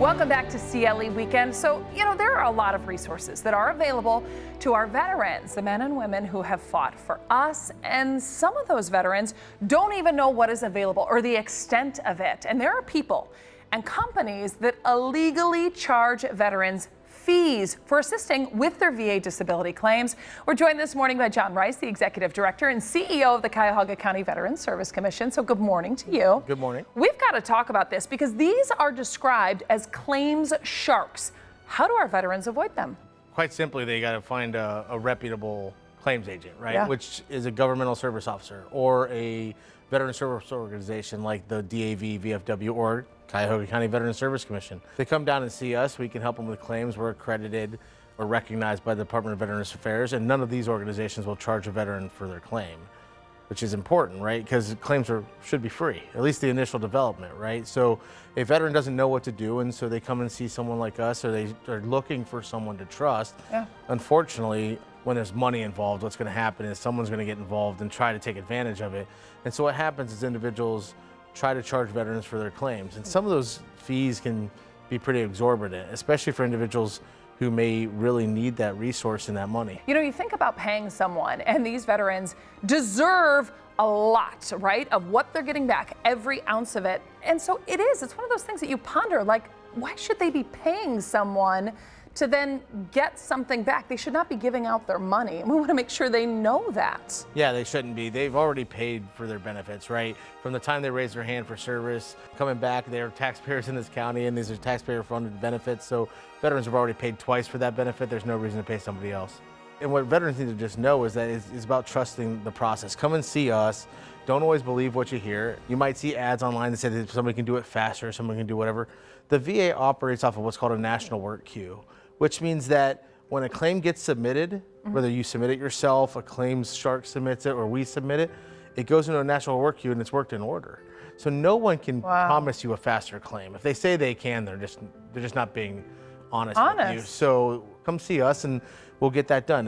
Welcome back to CLE Weekend. So, there are a lot of resources that are available to our veterans, the men and women who have fought for us. And some of those veterans don't even know what is available or the extent of it. And there are people and companies that illegally charge veterans fees for assisting with their VA disability claims. We're joined this morning by John Rice, the Executive Director and CEO of the Cuyahoga County Veterans Service Commission. So good morning to you. Good morning. We've got to talk about this because these are described as claims sharks. How do our veterans avoid them? Quite simply, they got to find a reputable claims agent, right? Yeah. Which is a governmental service officer or a veteran service organization like the DAV, VFW, or Cuyahoga County Veterans Service Commission. They come down and see us. We can help them with claims. We're accredited or recognized by the Department of Veterans Affairs, and none of these organizations will charge a veteran for their claim, which is important, right? Because claims should be free, at least the initial development, right? So a veteran doesn't know what to do, and so they come and see someone like us, or they're looking for someone to trust. Yeah. Unfortunately, when there's money involved, what's going to happen is someone's going to get involved and try to take advantage of it. And so what happens is individuals try to charge veterans for their claims. And some of those fees can be pretty exorbitant, especially for individuals who may really need that resource and that money. You think about paying someone, and these veterans deserve a lot, right, of what they're getting back, every ounce of it. And so it's one of those things that you ponder, like, why should they be paying someone to then get something back? They should not be giving out their money. And we want to make sure they know that. Yeah, they shouldn't be. They've already paid for their benefits, right? From the time they raise their hand for service, coming back, they're taxpayers in this county, and these are taxpayer-funded benefits. So veterans have already paid twice for that benefit. There's no reason to pay somebody else. And what veterans need to just know is that it's about trusting the process. Come and see us. Don't always believe what you hear. You might see ads online that say that somebody can do it faster, somebody can do whatever. The VA operates off of what's called a national work queue, which means that when a claim gets submitted, whether you submit it yourself, a claims shark submits it, or we submit it, it goes into a national work queue and it's worked in order. So no one can promise you a faster claim. If they say they can, they're just not being honest with you. So come see us and we'll get that done.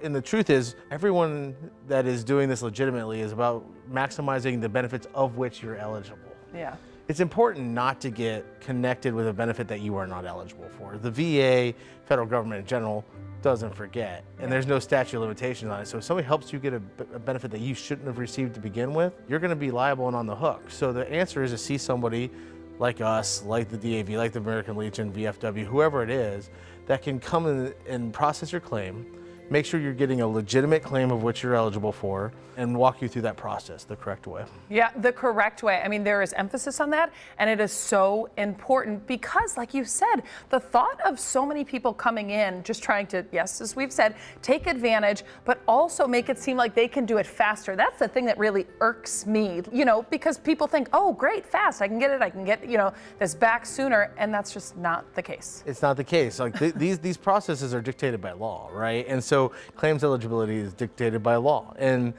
And the truth is, everyone that is doing this legitimately is about maximizing the benefits of which you're eligible. Yeah. It's important not to get connected with a benefit that you are not eligible for. The VA, federal government in general, doesn't forget, and there's no statute of limitations on it. So if somebody helps you get a benefit that you shouldn't have received to begin with, you're going to be liable and on the hook. So the answer is to see somebody like us, like the DAV, like the American Legion, VFW, whoever it is, that can come in and process your claim, make sure you're getting a legitimate claim of what you're eligible for, and walk you through that process the correct way. Yeah, the correct way. I mean, there is emphasis on that, and it is so important because, like you said, the thought of so many people coming in just trying to, yes, as we've said, take advantage, but also make it seem like they can do it faster. That's the thing that really irks me, because people think, oh, great, fast, I can get this back sooner, and that's just not the case. It's not the case. Like these processes are dictated by law, right? And so claims eligibility is dictated by law, and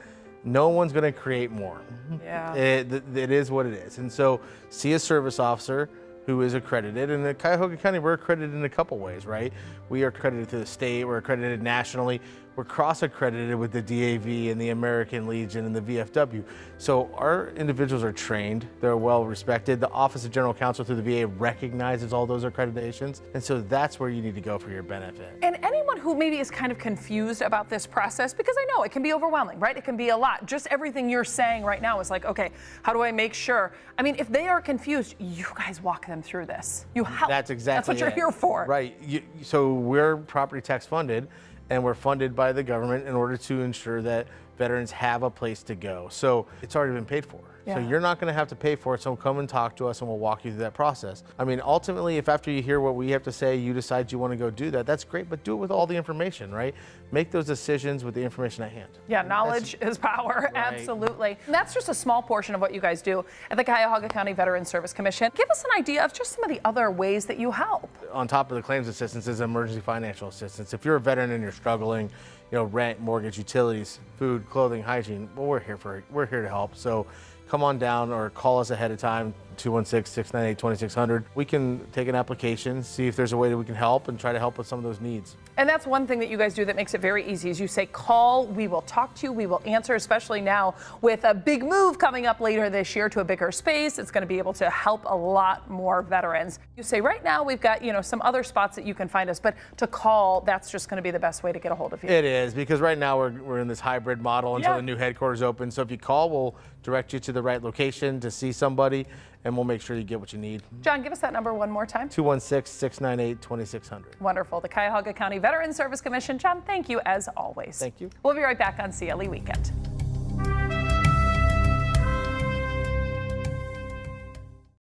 no one's going to create more. Yeah. It is what it is. And so see a service officer who is accredited. And in Cuyahoga County, we're accredited in a couple ways, right? We are accredited to the state, we're accredited nationally, we're cross-accredited with the DAV and the American Legion and the VFW. So our individuals are trained, they're well respected. The Office of General Counsel through the VA recognizes all those accreditations. And so that's where you need to go for your benefit. And anyone who maybe is kind of confused about this process, because I know it can be overwhelming, right? It can be a lot. Just everything you're saying right now is like, okay, how do I make sure? I mean, if they are confused, you guys walk them through this. You help. That's exactly That's what you're here for. Right. So we're property tax funded, and we're funded by the government in order to ensure that veterans have a place to go. So it's already been paid for. Yeah. So you're not going to have to pay for it. So come and talk to us and we'll walk you through that process. I mean, ultimately, if after you hear what we have to say, you decide you want to go do that, that's great, but do it with all the information, right? Make those decisions with the information at hand. Yeah, knowledge is power, right. Absolutely. And that's just a small portion of what you guys do at the Cuyahoga County Veterans Service Commission. Give us an idea of just some of the other ways that you help. On top of the claims assistance is emergency financial assistance. If you're a veteran and you're struggling, rent, mortgage, utilities, food, clothing, hygiene, well, we're here to help. So come on down or call us ahead of time. 216-698-2600. We can take an application, see if there's a way that we can help, and try to help with some of those needs. And that's one thing that you guys do that makes it very easy is you say, call, we will talk to you, we will answer, especially now with a big move coming up later this year to a bigger space. It's going to be able to help a lot more veterans. You say, right now we've got, some other spots that you can find us, but to call, that's just going to be the best way to get a hold of you. It is, because right now we're in this hybrid model until Yeah. the new headquarters open. So if you call, we'll direct you to the right location to see somebody, and we'll make sure you get what you need. John, give us that number one more time. 216-698-2600. Wonderful. The Cuyahoga County Veterans Service Commission. John, thank you as always. Thank you. We'll be right back on CLE Weekend.